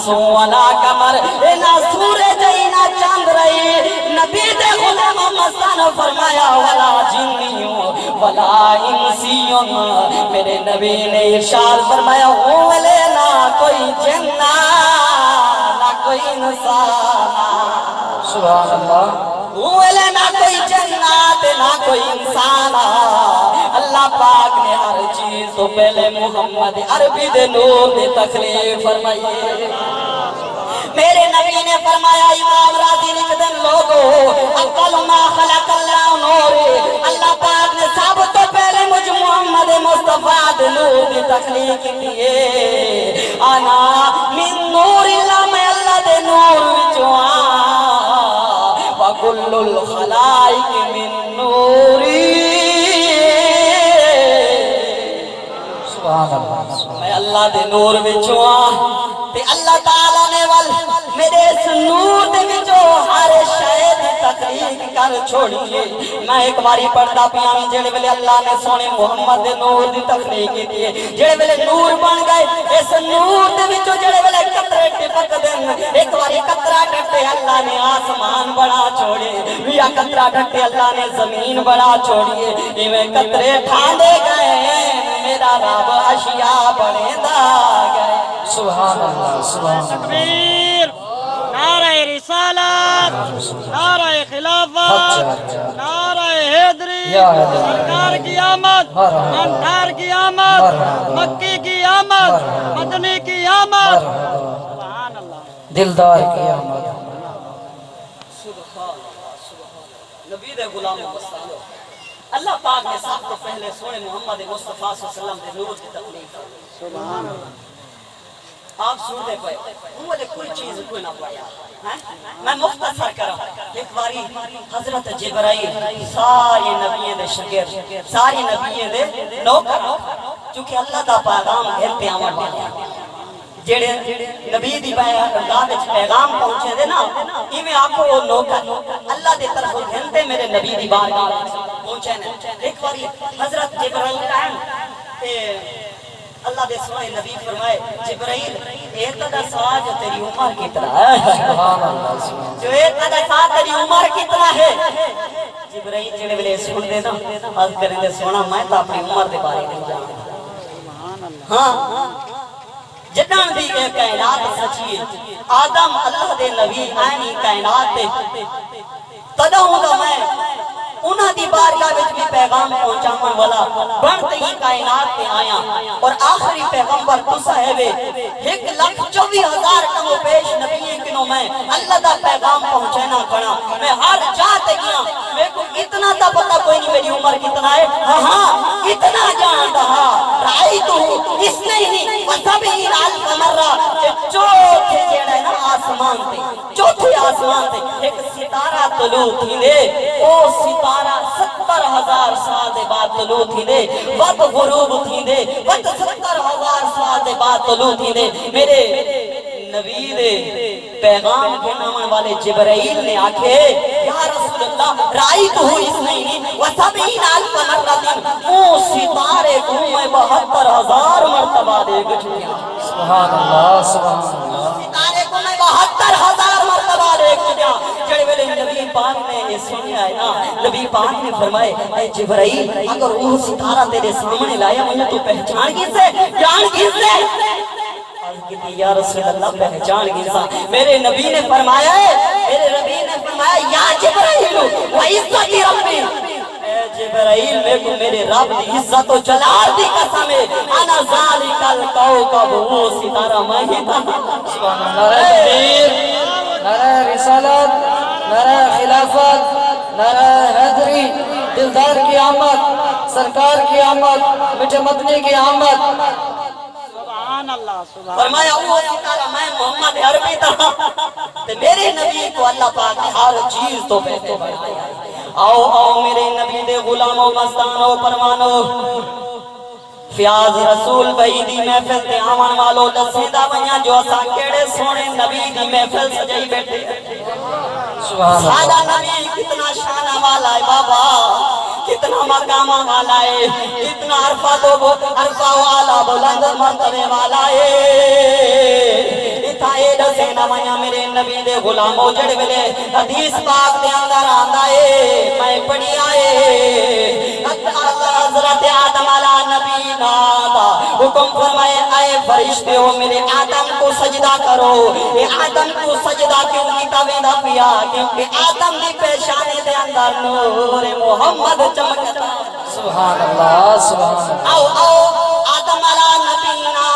شمسوں ولا قمر نہ سورج نہ چاند رہی نبی دے غلام مستان فرمایا ولا جنیوں ولا انسیوں میرے نبی نے ارشاد فرمایا اولے نہ کوئی جنہ نہ کوئی انسان سبحان اللہ اولے نہ کوئی جنات نہ کوئی انسان اللہ پاک نے ہر چیز تو پہلے محمد عربی دے نور دے تخلیق فرمائیے میرے نبی نے فرمایا امام راضی لکھ دن لوگو اول ما خلق اللہ نور اللہ پاک نے سب تو پہلے مجھ محمد مصطفیٰ دے نور دے تخلیق کیے انا من نور اللہ میں اللہ دے نور وچوں وَكُلُّ الْخَلَائِقِ مِن نُورِي سبحان اللہ میں اللہ دے نور وچوں تے اللہ تعالیٰ نے میرے اس نور دے وچوں ہر شے دی تخلیق کر چھوڑیے میں ایک باری پڑھدا پیاں جڑے ویلے اللہ نے سونے محمد دے نور دی تخلیق کیتی ہے جڑے ویلے نور بن گئے اس نور دے وچوں جڑے ویلے قطرے ٹپک دین ایک باری قطرہ ڈٹے اللہ نے آسمان بڑا چھوڑے یا قطرہ ڈٹے اللہ نے زمین بڑا چھوڑیے ایویں قطرے ٹھاندے گئے میرا رب اشیاء بڑھیندا گئے سبحان اللہ سبحان اللہ تکبیر نعرہ رسالت نعرہ خلافت نعرہ حیدری سرکار کی آمد انتار کی آمد مکی کی آمد مدنی کی آمد سبحان اللہ دلدار کی آمد نبی دے غلام مستان اللہ پاک نے سب کو پہلے سونے محمد مصطفیٰ صلی اللہ علیہ وسلم دے نور کی تخلیق سبحان اللہ آپ سنتے پائے وہ کوئی چیز کوئی نہ پایا میں مختصر کروں ایک باری حضرت جبرائیل سارے نبیوں دے شاگرد سارے نبیوں دے نوکر چونکہ اللہ دا پیغام گھر تے آمد گیا جڑے نبی دی بارگاہ وچ پیغام پہنچے دے نا ایویں آکھو او نوکر اللہ دے طرف گھنتے میرے نبی دی بارگاہ وچ پہنچے نے ایک باری حضرت جبرائیل آئے تے اللہ دے سوائے نبی فرمائے جبرائیل ایک دا ساتھ جو تیری عمر کتنا ہے جو ایک دا ساتھ تیری عمر کتنا ہے جبرائیل جڑے ویلے سن دے نا حضرت کریں دے سونا میں تا اپنی عمر دے بارے نہیں جانتا ہاں جدان دی اے کائنات سچی ہے آدم اللہ دے نبی آئینی کائنات دے تدہوں دا میں انہاں دی بارگاہ وچ بھی پیغام پہنچاون والا بنتے ہی کائنات تے آیا اور آخری پیغمبر تسا ہے وے 1,24,000 کم و پیش نبی کنوں میں اللہ دا پیغام پہنچانا پڑا میں ہر جا تے گیا میں کو اتنا تا پتہ کوئی نہیں میری عمر کتنا ہے ہاں اتنا جانتا رائی تو اس نہیں وسبین الف مرہ چوتھے جیڑا ہے نا آسمان تے چوتھے آسمان تے ایک ستارہ طلوع تھی دے او ستارہ 70,000 سال دے بعد طلوع تھی دے وقت غروب تھی دے وقت 70,000 سال دے بعد طلوع تھی دے میرے نبی دے پیغام کے نامن والے جبرائیل نے آکھے یا رسول اللہ رائی تو اس نہیں وسبین الف مرتن او ستارے کو میں 72,000 مرتبہ دیکھ چکیا سبحان اللہ سبحان اللہ ستارے کو میں 72,000 مرتبہ دیکھ چکیا جڑے ویلے نبی پاک نے یہ سنیا ہے نا نبی پاک نے فرمائے اے جبرائیل اگر وہ ستارہ تیرے سامنے لایا مجھے تو پہچان کیسے جان کیسے یا رسول اللہ پہچان گیسا میرے نبی نے فرمایا یا جبرائیل وعزت ربی اے جبرائیل میں کو میرے رب دی عزت و جلال دی قسم ہے انا ذالک الکوکب وہ ستارہ میں ہی تھا سبحان اللہ تکبیر نعرہ رسالت نعرہ خلافت نعرہ حیدری دلدار کی آمد سرکار کی آمد میٹھے مدنی کی آمد فرمایا وہ ستارہ میں محمد عربی تھا میرے نبی کو اللہ پاک نے ہر چیز تو پہلے بنایا آؤ آؤ میرے نبی دے غلاموں مستانوں پروانوں فیاض رسول بھائی دی محفل تے آمان والو دسیدہ بنیا جو اسا کیڑے سونے نبی دی محفل سجائی بیٹھے سادہ نبی کتنا شانہ والا ہے بابا کتنا مقام والا ہے کتنا عرفہ والا بلند مرتبے والا ہے اتھا ایڈا نہ ویا میرے نبی دے غلاموں جڑ ویلے حدیث پاک دے اندر آندا اے میں پڑھی آئے حضرت آدم علیہ نبی نادا حکم فرمائے اے فرشتے ہو میرے آدم کو سجدہ کرو. اے آدم کو سجدہ کیوں کیتا ویندا پیا کیونکہ آدم دی پیشانی دے اندر نور محمد چمکتا. سبحان اللہ سبحان اللہ. آؤ آدم علیہ نبینا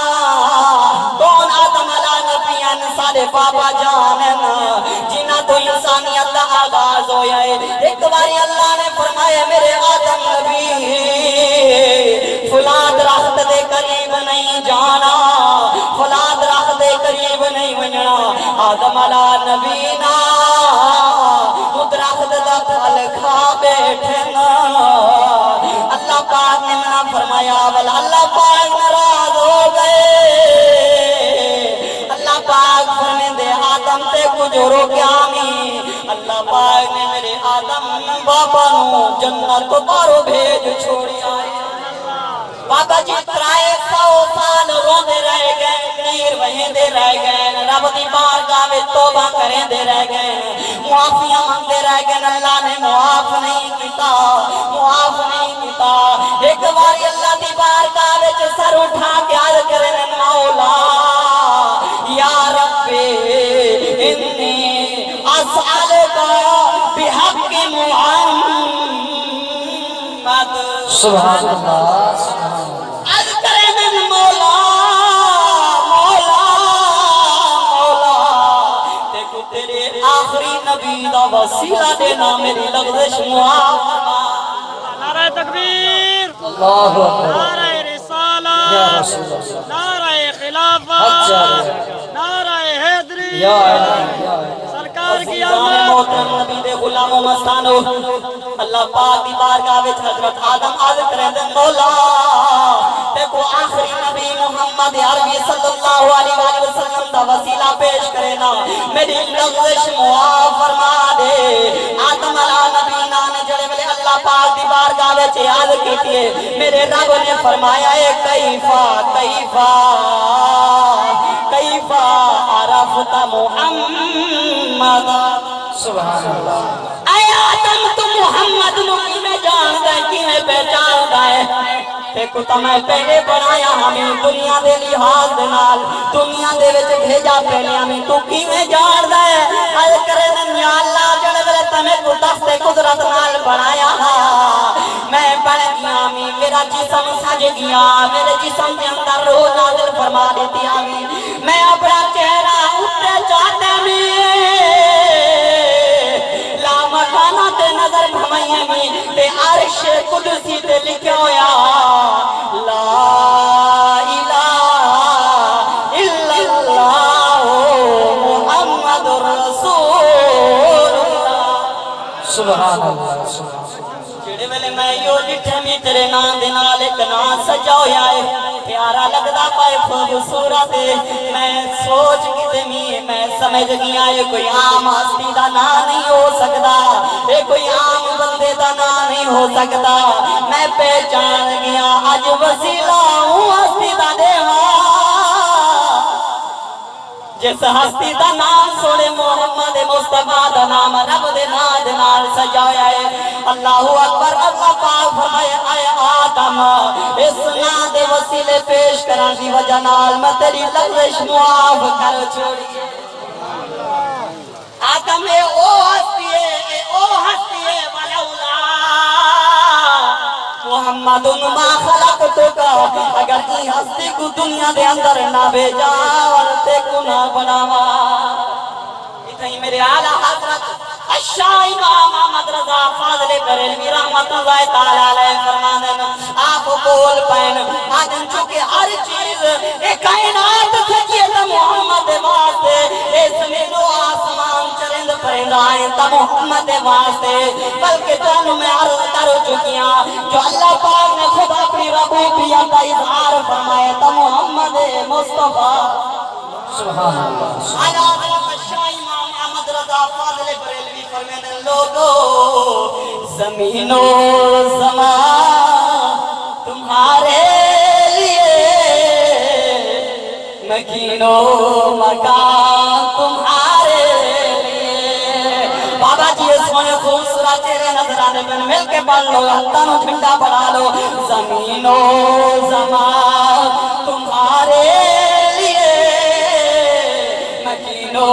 کون آدم علیہ نبیان سارے بابا جانن جنہ تو انسانیت دا آغاز ہویا ہے. ایک باری اللہ نے فرمایا میرے آدم نبی فلاں درخت دے قریب نہیں جانا فلاں درخت دے قریب نہیں ونجنا. آدم علیہ نبینا وہ درخت دا پھل کھا بیٹھے نا. اللہ پاک نے منع فرمایا والا اللہ پاک ناراض ہو گئے. اللہ پاک فرمیندے آدم تے کچھ روکیا نہیں. اللہ پاک نے میرے آدم بابا نو جنت بارو بھیج چھوڑی آئے. بابا جی 300 سال روندے رہ گئے نیر وہندے رہ گئے رب دی بارگاہ وچ توبہ کریندے رہ گئے معافیاں منگدے رہ گئے. اللہ نے معاف نہیں کیتا معاف نہیں کیتا. ایک باری اللہ دی بارگاہ وچ سر اٹھا کے عرض کرے مولا یا رب انی اسألک بحق محمد. سبحان اللہ. عرض کرے مولا مولا مولا دیکھو تیرے آخری نبی دا وسیلہ دینا میری لغزش معاف. نعرہ تکبیر، اللہ اکبر. نعرہ یا رسالت، رسول اللہ. نعرہ خلافت، اچھا نعرہ حیدری. یا علی یا علی. سرکار کی عزیزان آمد. محترم نبی دے غلاموں مستانو اللہ پاک دی بارگاہ وچ حضرت آدم عرض کرے مولا دیکھو آخری نبی محمد عربی صلی اللہ علیہ وآلہ وسلم دا وسیلہ پیش کرے نا میری لغزش معاف فرما دے. آدم علیہ نبی نے جڑے ویلے اللہ پاک دی بارگاہ وچ عرض کیتی ہے میرے رب نے فرمایا ہے کیفا کیفا کیفا عرفت محمد. سبحان اللہ. اے آدم تو محمد نو کی میں جان دے کی میں پہچان دے تے کو تا میں پہلے بنایا ہمیں دنیا دے لحاظ دے نال دنیا دے وچ بھیجا پہلے ہمیں تو کی میں جان دے اے کرے یا اللہ جڑے ویلے تمہیں کو دست قدرت نال بنایا میں بن گیا ہمیں میرا جسم سج گیا میرے جسم کے اندر روح نازل فرما دیتی ہمیں میں اپنا چہرہ اٹھے چاہتے میں مکانہ تے نظر بھمائیں میں تے عرش قدسی تے لکھا ہویا لا الہ الا اللہ محمد رسول اللہ. سبحان اللہ. جڑے ویلے میں یو ڈٹھے میں تیرے نام دے نال ایک نام سجا ہویا ہے پیارا لگدا پائے خوبصورت میں سوچ کتے میں سمجھ گیا یہ کوئی عام ہستی دا نام نہیں ہو سکتا یہ کوئی عام بندے دا نام نہیں ہو سکتا. میں پہچان گیا اج وسیلہ ہوں ہستی دا دیوا جس ہستی دا نام سونے محمد مصطفیٰ دا نام رب دے نام دے نال سجایا ہے. اللہ اکبر. اللہ پاک فرمائے اے آدم اس نام دے وسیلے پیش کرن دی وجہ نال میں تیری لغزش معاف کر چھوڑی. آدم اے او ہستی ہے ولولا محمد ما خلقتک اگر کی ہستی کو دنیا دے اندر نہ بھیجا اور تے کو نہ بناوا. اتنی میرے اعلیٰ حضرت الشاہ امام احمد رضا فاضل بریلوی رحمت اللہ تعالیٰ علیہ فرماندن آپ بول پین آدم چونکہ ہر چیز ایک کائنات سجیے تا محمد واسطے اس زمین و آسمان چرند پرند آئیں تا محمد واسطے بلکہ جانو میں عرض کر چکیاں جو اللہ پاک نے خود اپنی ربوبیت کا اظہار فرمائے تا محمد مصطفیٰ. سبحان اللہ. فاضل بریلوی فرمینے لوگو زمین و زمان تمہارے لیے میں مکینو مکان تمہارے لیے بابا جی سونے خوبصورت چہرے نظر آنے میں مل کے پڑھ لو ہاتھوں جھنڈا بڑھا لو زمین و زمان تمہارے لیے مکین و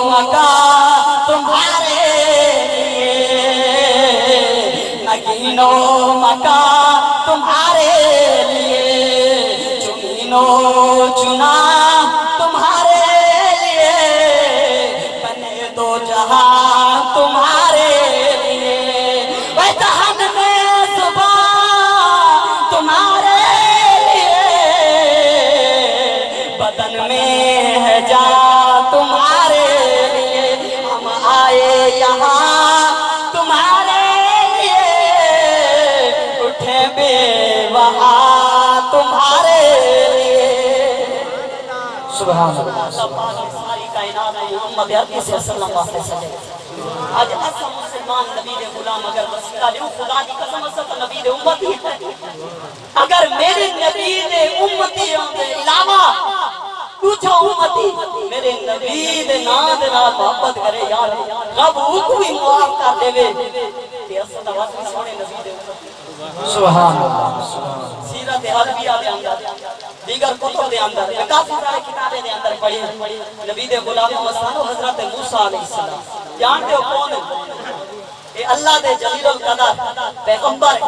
مکان تمہارے لیے مکین و مکان تمہارے لیے چنین و چنا تمہارے لیے بنے دو جہاں تمہارے لیے وہ جہان میں زبان تمہارے لیے بدن میں ہے جان تمہارے لیے ہم آئے یہاں تمہارے لیے اٹھے بے وہاں تمہارے لیے سبحان اللہ ساری کائنات محمد عربی صلی اللہ علیہ وسلم واسطے سجے آج ایسا مسلمان نبی دے غلام اگر وسیلہ دیو خدا دی قسم اسا تو نبی دے امتی اگر میرے نبی دے امتی دے علاوہ پوچھو امتی میرے نبی دے نام دے نال محبت کرے یار رب کو بھی معاف کر دے وے تے اسا دا واسطے سونے نبی دے امتی سبحان اللہ سیرت حلبیہ دے اندر دیگر کتب دے اندر کافی سارے کتابیں دے اندر پڑھی نبی دے غلام مستانو حضرت موسیٰ علیہ السلام جانتے ہو کون ہے اے اللہ دے جلیل القدر پیغمبر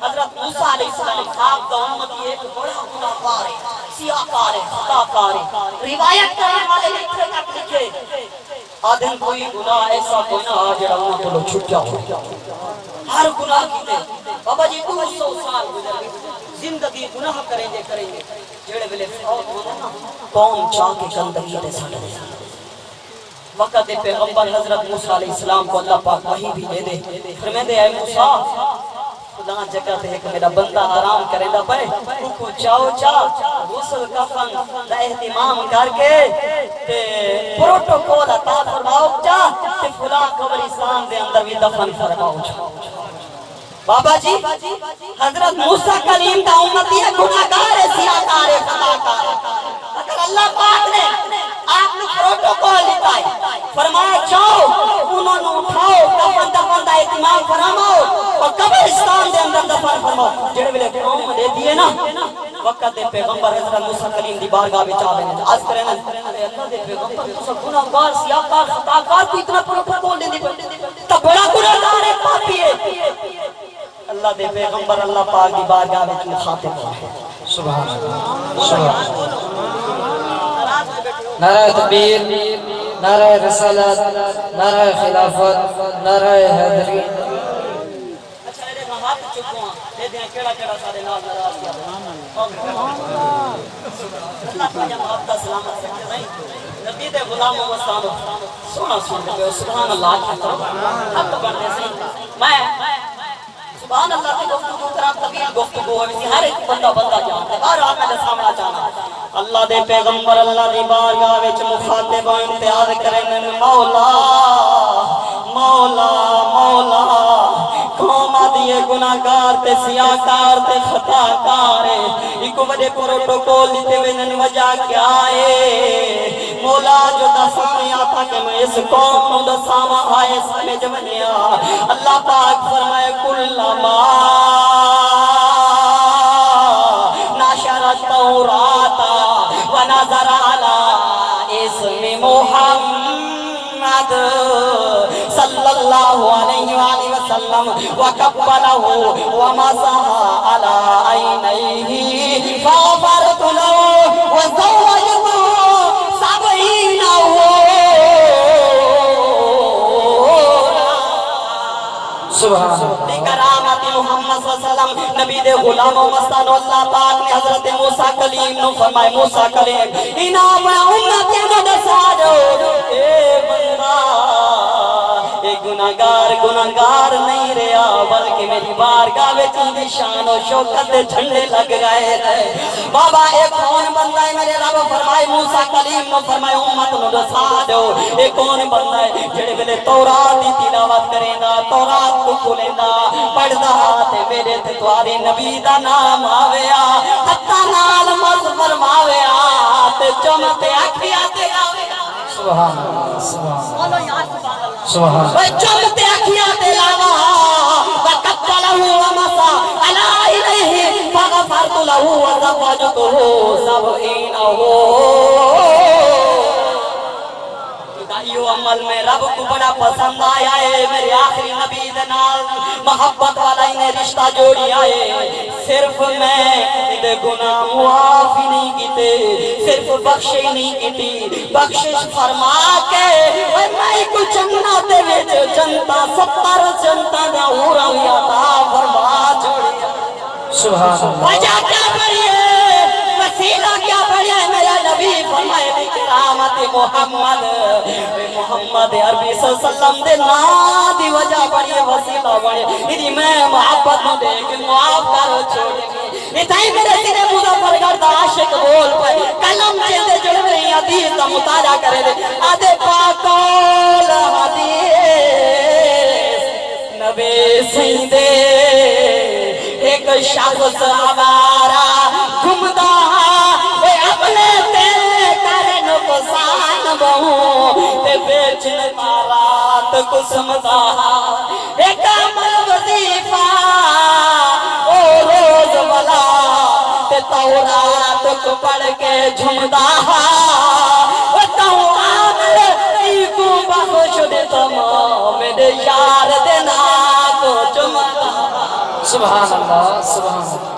حضرت موسیٰ علیہ السلام آپ کا امتی ایک بڑا گناہ کار ہے سیاہ کار ہے خطا کار ہے روایت کرنے والے لکھے تک لکھے آدھن کوئی گناہ ایسا کوئی نہ آ جڑا انہوں کو چھٹ جاؤ ہر گناہ کیتے بابا جی 200 سال گزر گئے زندگی گناہ کریں گے جڑے بلے فوت ہونا نا قوم چاہ کے گندگی دے ساڑھے وقت پیغمبر حضرت موسیٰ علیہ السلام کو اللہ پاک وحی بھی دے فرمائے دے اے موسیٰ خدا جگہ تے ایک میرا بندہ آرام کرے دا پے کو چاو غسل کفن دا اہتمام کر کے تے پروٹوکول عطا فرماؤ جا تے فلاں قبرستان دے اندر بھی دفن فرماؤ جا بابا جی حضرت موسیٰ کلیم کا امتی ہے گناہگار ہے سیاہکار ہے خطاکار ہے اگر اللہ پاک نے آپ نے پروٹوکول لکھائے فرمایا جاؤ انہوں نے اٹھاؤ دفن دا اہتمام فرماؤ اور قبرستان دے اندر دفن فرماؤ جڑے بلے قوم دے دیے نا وقت دے پیغمبر حضرت موسیٰ کلیم دی بارگاہ بچ آوے نے آج کرے نا اللہ دے پیغمبر موسیٰ گناہگار سیاہکار خطاکار کو اتنا پروٹوکول دے دی تا بڑا گناہگار ہے پاپی ہے اللہ دے پیغمبر اللہ پاک دی بارگاہ وچ مخاطب ہوئے سبحان اللہ سبحان نعرہ تکبیر نعرہ رسالت نعرہ خلافت نعرہ حیدری اچھا میرے ہاتھ چکو دے دیں کیڑا سارے نال ناراض کیا اللہ تعالی محبت سلامت رکھے رہیں نبی دے غلام مستانو سونا سن دے سبحان اللہ کی طرف حق بننے سے میں سبحان اللہ کی گفتگو کرام طویل گفتگو ہے ہر ایک بندہ جانتا ہے ہر آدمی کا سامنا چاہنا اللہ دے پیغمبر اللہ دی بارگاہ وچ مخاطب امتیاز کرن مولا مولا مولا قوم دی گناہگار تے سیاہکار تے خطاکار ایک بڑے پروٹوکول دیتے وینن وجہ کیا ہے مولا جو دسایا تھا کہ میں اس قوم کو دساواں آئے سمجھ منیا اللہ پاک فرمائے کلما نشر التوراۃ ونظر علی اسم محمد صلی اللہ علیہ وآلہ وسلم وقبلہ ومسح علی عینیہ فغفرت له وزوجته سبحان اللہ کرامت محمد صلی اللہ علیہ وسلم نبی دے غلام و مستان اللہ پاک نے حضرت موسیٰ کلیم نو فرمائے موسیٰ کلیم انام امتی مدسا جو اے بندہ اے گناہگار نہیں رہا بلکہ کہ میری بارگاہ میں چندی شان و شوکت دے جھنڈے لگ گئے تھے بابا ایک کون بندہ ہے میرے رب فرمائے موسیٰ کلیم نو فرمائے امت نو دسا دو ایک کون بندہ ہے جڑے ویلے تورات دی تلاوت کریں دا تورات کو کھولیں دا پڑھ دا تے میرے تے توارے نبی دا نام آویا حتی نال مز فرماویا تے چمتے آکھیا تے آویا سبحان اللہ سبحان اللہ سبحان اللہ چمتے آکھیا تے آویا وَقَبَّلَهُ وَمَسَا عَلَىٰ إِلَيْهِ فَغَفَرْتُ لَهُ وَزَوَّجْتُهُ سَبْعِينَهُ یہ عمل میں رب کو بڑا پسند آیا ہے میرے آخری نبی دنال محبت والا انہیں رشتہ جوڑی آئے صرف میں ادھے گناہ معافی نہیں کیتے صرف بخشی نہیں کیتی بخشش فرما کے میں کو جنت وچ جنتا 70 جنتا دا ہورا ہویا تھا فرما چھوڑی سبحان اللہ وجہ کیا پڑی ہے وسیلہ کیا پڑی ہے میرا نبی فرمائے کرامت محمد محمد عربی صلی اللہ علیہ وسلم دے نا دی وجہ پڑی ہے وسیلہ پڑی ہے میں محبت نو دیکھ معاف کرو چھوڑے اتائی میرے سینے مظفر گرد عاشق بول پائے کلم چیزے جڑ رہی حدیث کا مطالعہ کرے دے آدھے پاکول حدیث نبی سیندے ایک شخص آوارا گھمدا اے اپنے دل کرن پسان بہوں تے بیچن مارات قسمدا ایک عمل وظیفہ او روز بلا تے تورات کو پڑھ کے جھمدا او عامل ایکو بخش دے تمام میرے یار دے نا کو جھمدا سبحان اللہ سبحان اللہ